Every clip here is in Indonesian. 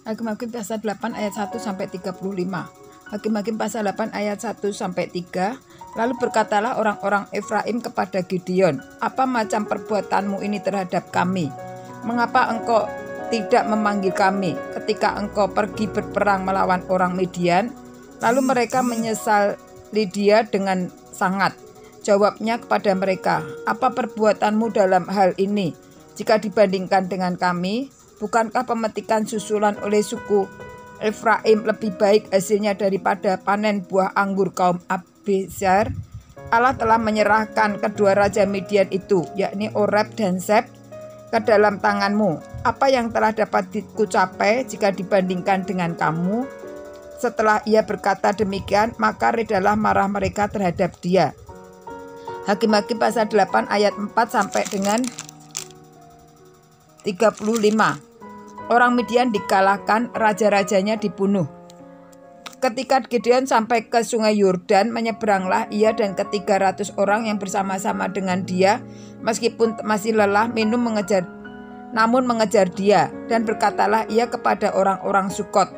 Hakim-Hakim pasal 8 ayat 1 sampai 35. Hakim-Hakim pasal 8 ayat 1 sampai 3. Lalu berkatalah orang-orang Efraim kepada Gideon, "Apa macam perbuatanmu ini terhadap kami? Mengapa engkau tidak memanggil kami ketika engkau pergi berperang melawan orang Midian?" Lalu mereka menyesali dia dengan sangat. Jawabnya kepada mereka, "Apa perbuatanmu dalam hal ini jika dibandingkan dengan kami? Bukankah pemetikan susulan oleh suku Efraim lebih baik hasilnya daripada panen buah anggur kaum Abiezer? Allah telah menyerahkan kedua raja Midian itu, yakni Oreb dan Zeb, ke dalam tanganmu. Apa yang telah dapat kucapai jika dibandingkan dengan kamu?" Setelah ia berkata demikian, maka redalah marah mereka terhadap dia. Hakim-Hakim pasal 8 ayat 4 sampai dengan 35. Orang Midian dikalahkan, raja-rajanya dibunuh. Ketika Gideon sampai ke sungai Yordan, menyeberanglah ia dan ke-300 orang yang bersama-sama dengan dia, meskipun masih lelah minum namun mengejar dia. Dan berkatalah ia kepada orang-orang Sukot,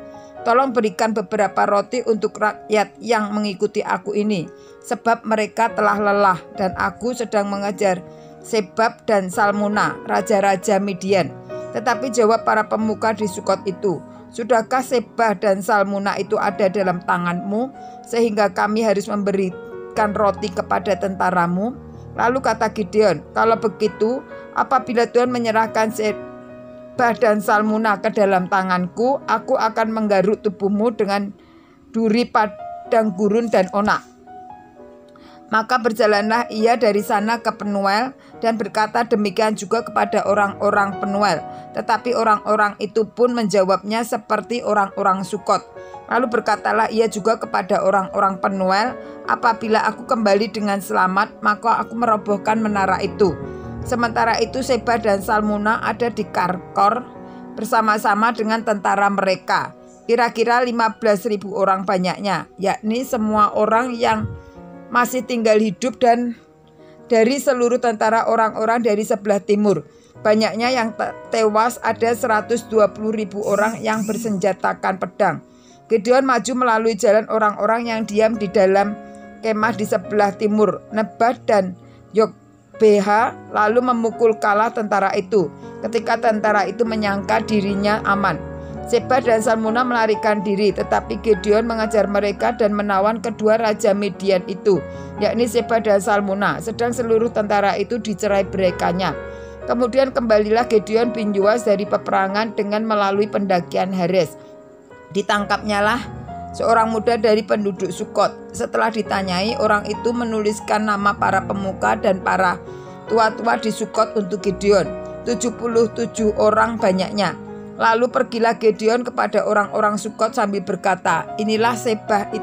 "Tolong berikan beberapa roti untuk rakyat yang mengikuti aku ini, sebab mereka telah lelah dan aku sedang mengejar Sebab dan Salmuna, raja-raja Midian." Tetapi jawab para pemuka di Sukot itu, "Sudahkah Sebah dan Salmuna itu ada dalam tanganmu, sehingga kami harus memberikan roti kepada tentaramu?" Lalu kata Gideon, "Kalau begitu, apabila Tuhan menyerahkan Sebah dan Salmuna ke dalam tanganku, aku akan menggaruk tubuhmu dengan duri padang gurun dan onak." Maka berjalanlah ia dari sana ke Penuel dan berkata demikian juga kepada orang-orang Penuel. Tetapi orang-orang itu pun menjawabnya seperti orang-orang Sukot. Lalu berkatalah ia juga kepada orang-orang Penuel, "Apabila aku kembali dengan selamat, maka aku merobohkan menara itu." Sementara itu Sebah dan Salmuna ada di Karkor bersama-sama dengan tentara mereka. Kira-kira 15.000 orang banyaknya, yakni semua orang yang masih tinggal hidup dan dari seluruh tentara orang-orang dari sebelah timur. Banyaknya yang tewas, ada 120.000 orang yang bersenjatakan pedang. Gideon maju melalui jalan orang-orang yang diam di dalam kemah di sebelah timur Nebat dan Yogbeha, lalu memukul kalah tentara itu. Ketika tentara itu menyangka dirinya aman, Sebah dan Salmuna melarikan diri, tetapi Gideon mengejar mereka dan menawan kedua raja Midian itu, yakni Sebah dan Salmuna, sedang seluruh tentara itu dicerai-beraikannya. Kemudian kembalilah Gideon bin Yoas dari peperangan dengan melalui pendakian Hares. Ditangkapnyalah seorang muda dari penduduk Sukot. Setelah ditanyai, orang itu menuliskan nama para pemuka dan para tua-tua di Sukot untuk Gideon, 77 orang banyaknya. Lalu pergilah Gideon kepada orang-orang Sukot sambil berkata, "Inilah Sebah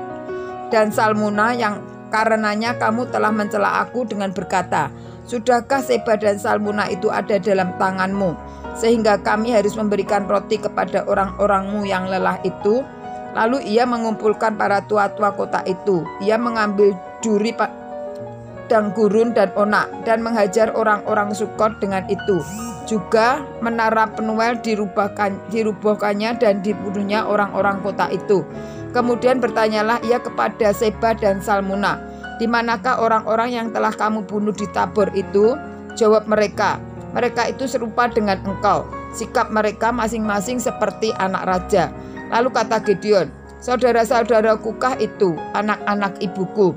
dan Salmuna yang karenanya kamu telah mencela aku dengan berkata, 'Sudahkah Sebah dan Salmuna itu ada dalam tanganmu, sehingga kami harus memberikan roti kepada orang-orangmu yang lelah itu?' Lalu ia mengumpulkan para tua-tua kota itu. Ia mengambil duri padang gurun dan onak dan menghajar orang-orang Sukot dengan itu. Juga menara Penuel dirubuhkannya dan dibunuhnya orang-orang kota itu. Kemudian bertanyalah ia kepada Sebah dan Salmuna, 'Di manakah orang-orang yang telah kamu bunuh di Tabor itu?' Jawab mereka, 'Mereka itu serupa dengan engkau. Sikap mereka masing-masing seperti anak raja.' Lalu kata Gideon, 'Saudara-saudaraku kah itu, anak-anak ibuku?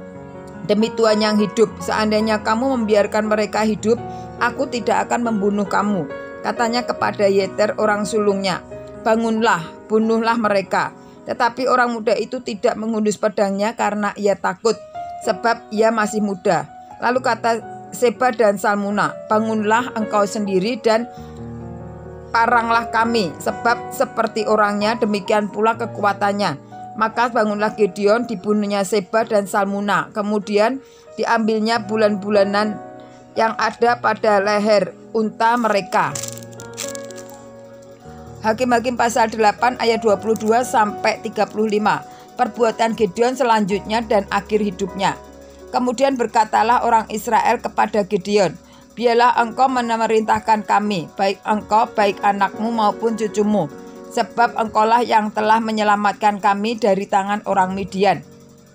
Demi Tuhan yang hidup, seandainya kamu membiarkan mereka hidup, aku tidak akan membunuh kamu.' Katanya kepada Yeter orang sulungnya, 'Bangunlah, bunuhlah mereka.' Tetapi orang muda itu tidak menghunus pedangnya karena ia takut, sebab ia masih muda. Lalu kata Sebah dan Salmuna, 'Bangunlah engkau sendiri dan paranglah kami, sebab seperti orangnya demikian pula kekuatannya.' Maka bangunlah Gideon, dibunuhnya Sebah dan Salmuna. Kemudian diambilnya bulan-bulanan yang ada pada leher unta mereka." Hakim-Hakim pasal 8 ayat 22 sampai 35. Perbuatan Gideon selanjutnya dan akhir hidupnya. Kemudian berkatalah orang Israel kepada Gideon, "Biarlah engkau memerintahkan kami, baik engkau, baik anakmu maupun cucumu, sebab engkaulah yang telah menyelamatkan kami dari tangan orang Midian.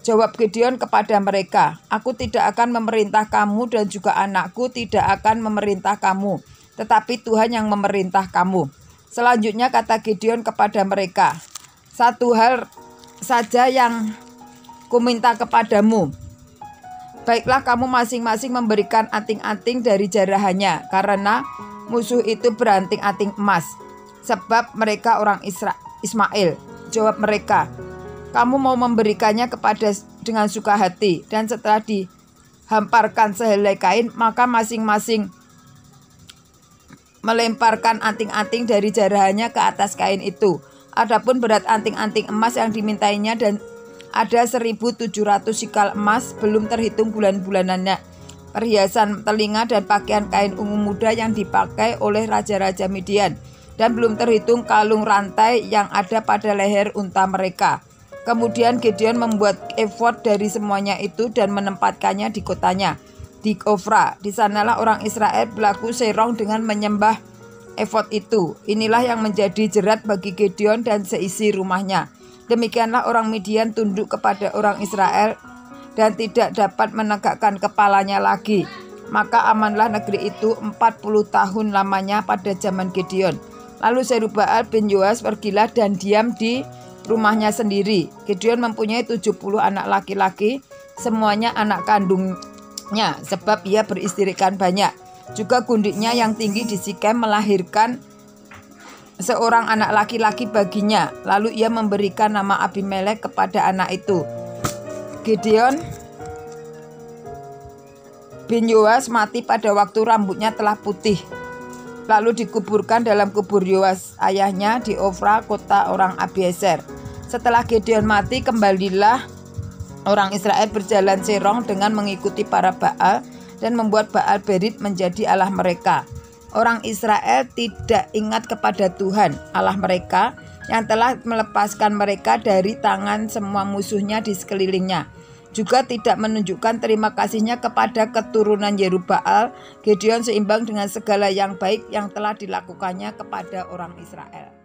Jawab Gideon kepada mereka, aku tidak akan memerintah kamu dan juga anakku tidak akan memerintah kamu, tetapi Tuhan yang memerintah kamu. Selanjutnya kata Gideon kepada mereka, satu hal saja yang kuminta kepadamu. Baiklah kamu masing-masing memberikan anting-anting dari jarahannya, karena musuh itu beranting-anting emas, sebab mereka orang Ismail. Jawab mereka, kamu mau memberikannya kepada dengan suka hati. Dan setelah dihamparkan sehelai kain, maka masing-masing melemparkan anting-anting dari jarahannya ke atas kain itu. Adapun berat anting-anting emas yang dimintainya dan ada 1.700 sikal emas, belum terhitung bulan-bulanannya, perhiasan telinga dan pakaian kain ungu muda yang dipakai oleh raja-raja Midian, dan belum terhitung kalung rantai yang ada pada leher unta mereka. Kemudian Gideon membuat efod dari semuanya itu dan menempatkannya di kotanya, di Ofra. Di sanalah orang Israel berlaku serong dengan menyembah efod itu. Inilah yang menjadi jerat bagi Gideon dan seisi rumahnya. Demikianlah orang Midian tunduk kepada orang Israel dan tidak dapat menegakkan kepalanya lagi. Maka amanlah negeri itu 40 tahun lamanya pada zaman Gideon. Lalu Serubbaal bin Yoas pergilah dan diam di rumahnya sendiri. Gideon mempunyai 70 anak laki-laki, semuanya anak kandungnya, sebab ia beristrikan banyak. Juga gundiknya yang tinggi di Sikem melahirkan seorang anak laki-laki baginya. Lalu ia memberikan nama Abimelek kepada anak itu. Gideon bin Yoas mati pada waktu rambutnya telah putih, lalu dikuburkan dalam kubur Yoas ayahnya di Ofra, kota orang Abiezer. Setelah Gideon mati, kembalilah orang Israel berjalan serong dengan mengikuti para Baal dan membuat Baal Berit menjadi Allah mereka. Orang Israel tidak ingat kepada Tuhan Allah mereka yang telah melepaskan mereka dari tangan semua musuhnya di sekelilingnya. Juga tidak menunjukkan terima kasihnya kepada keturunan Yerubbaal. Gideon seimbang dengan segala yang baik yang telah dilakukannya kepada orang Israel.